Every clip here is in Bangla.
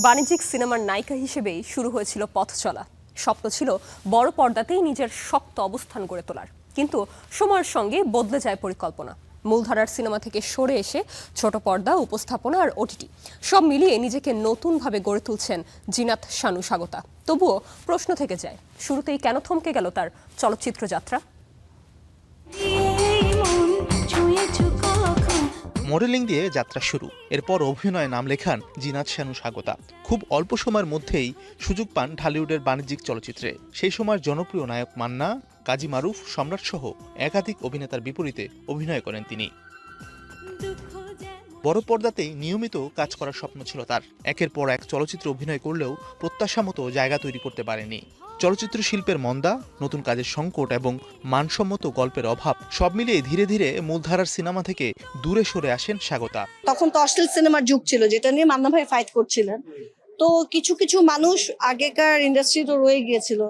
বাণিজ্যিক সিনেমার নায়িকা হিসেবেই শুরু হয়েছিল পথ চলা। স্বপ্ন ছিল বড় পর্দাতেই নিজের শক্ত অবস্থান গড়ে তোলার, কিন্তু সময়ের সঙ্গে বদলে যায় পরিকল্পনা। মূলধারার সিনেমা থেকে সরে এসে ছোট পর্দা, উপস্থাপনা আর ওটিটি সব মিলিয়ে নিজেকে নতুনভাবে গড়ে তুলছেন জিনাত শানু স্বাগতা। তবুও প্রশ্ন থেকে যায়, শুরুতেই কেন থমকে গেল তার চলচ্চিত্র যাত্রা? মডেলিং দিয়ে যাত্রা শুরু, এরপর অভিনয়ে নাম লেখান জিনাত শানু স্বাগতা। খুব অল্প সময়ের মধ্যেই সুযোগ পান ঢালিউডের বাণিজ্যিক চলচ্চিত্রে। সেই সময়ের জনপ্রিয় নায়ক মান্না, কাজী মারুফ, সম্রাট সহ একাধিক অভিনেতার বিপরীতে অভিনয় করেন তিনি। বড় পর্দাতেই নিয়মিত কাজ করার স্বপ্ন ছিল তার। একের পর এক চলচ্চিত্রে অভিনয় করলেও প্রত্যাশা মতো জায়গা তৈরি করতে পারেনি। চলচ্চিত্র শিল্পের মন্দা, নতুন কাজের সংকট এবং মানসম্মত গল্পের অভাব সব মিলিয়ে ধীরে ধীরে মূলধারার সিনেমা থেকে দূরে সরে আসেন স্বাগতা। তখন তো অশ্লীল সিনেমার যুগ ছিল, যেটা নিয়ে মান্না ভাই ফাইট করছিলেন। তো কিছু কিছু মানুষ আগেকার ইন্ডাস্ট্রি তো রয়ে গিয়েছিল,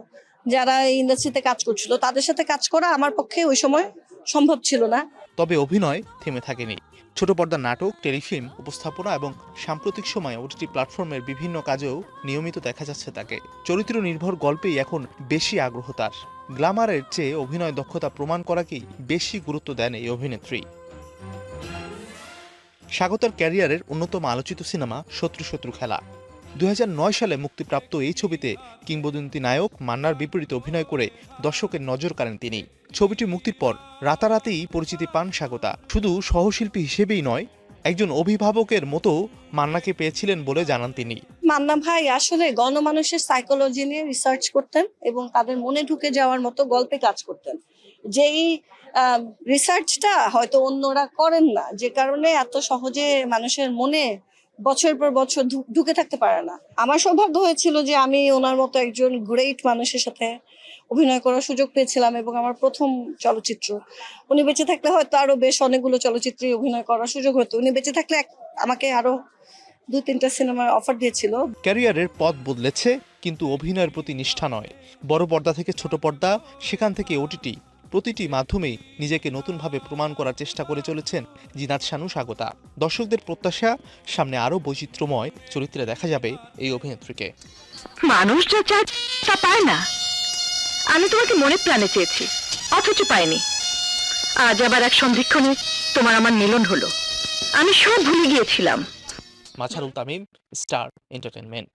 যারা এই ইন্ডাস্ট্রিতে কাজ করছিল, তাদের সাথে কাজ করা আমার পক্ষে ওই সময় সম্ভব ছিল না। তবে অভিনয় থেমে থাকেনি। ছোট পর্দার নাটক, টেলিফিল্ম, উপস্থাপনা এবং সাম্প্রতিক সময়ে ওটিটি প্ল্যাটফর্মের বিভিন্ন কাজেও নিয়মিত দেখা যাচ্ছে তাকে। চরিত্র নির্ভর গল্পেই এখন বেশি আগ্রহ তার। গ্ল্যামারের চেয়ে অভিনয় দক্ষতা প্রমাণ করাকেই বেশি গুরুত্ব দেন এই অভিনেত্রী। স্বাগতার ক্যারিয়ারের অন্যতম আলোচিত সিনেমা শত্রু খেলা। 2009 সালে মুক্তিপ্রাপ্ত এই ছবিতে কিংবদন্তি নায়ক মান্নার বিপরীতে অভিনয় করে দর্শকের নজর কাড়েন তিনি। ছবিটি মুক্তির পর রাতারাতিই পরিচিতি পান স্বাগতা। শুধু সহশিল্পী হিসেবেই নয়, একজন অভিভাবকের মতো মান্নাকে পেয়েছিলেন বলে জানান তিনি। মান্না ভাই আসলে গণমানুষের সাইকোলজি নিয়ে রিসার্চ করতেন এবং তাদের মনে ঢুকে যাওয়ার মতো গল্পে কাজ করতেন। যেই রিসার্চটা হয়তো অন্যরা করেন না, যে কারণে এত সহজে মানুষের মনে বছর পর বছর ঢুকে থাকতে পারে না। আমার সৌভাগ্য হয়েছিল যে আমি ওনার মতো একজন গ্রেট মানুষের সাথে অভিনয় করার সুযোগ পেয়েছিলাম, এবং আমার প্রথম চলচ্চিত্র। উনি বেঁচে থাকলে হয়তো আরো বেশ অনেকগুলো চলচ্চিত্রে অভিনয় করার সুযোগ হতো। উনি বেঁচে থাকলে আমাকে আরো 2-3টা সিনেমার অফার দিয়েছিল। ক্যারিয়ারের পথ বদলেছে, কিন্তু অভিনয়ের প্রতি নিষ্ঠা নয়। বড় পর্দা থেকে ছোট পর্দা, সেখান থেকে ওটিটি, প্রতিটি মাধ্যমেই নিজেকে নতুনভাবে প্রমাণ করার চেষ্টা করে চলেছেন জিনাত শানু স্বাগতা। দর্শকদের প্রত্যাশা, সামনে আরও বৈচিত্র্যময় চরিত্রে দেখা যাবে এই অভিনেত্রীকে। মানুষ যা চায় তা পায় না। আমি তোমাকে মনে প্রাণে চেয়েছি, অথচ পাইনি। আজ আবার এক সন্ধিক্ষণে তোমার আমার মিলন হলো। আমি সব ভুলে গিয়েছিলাম। মাছারুল তামিম, স্টার এন্টারটেইনমেন্ট।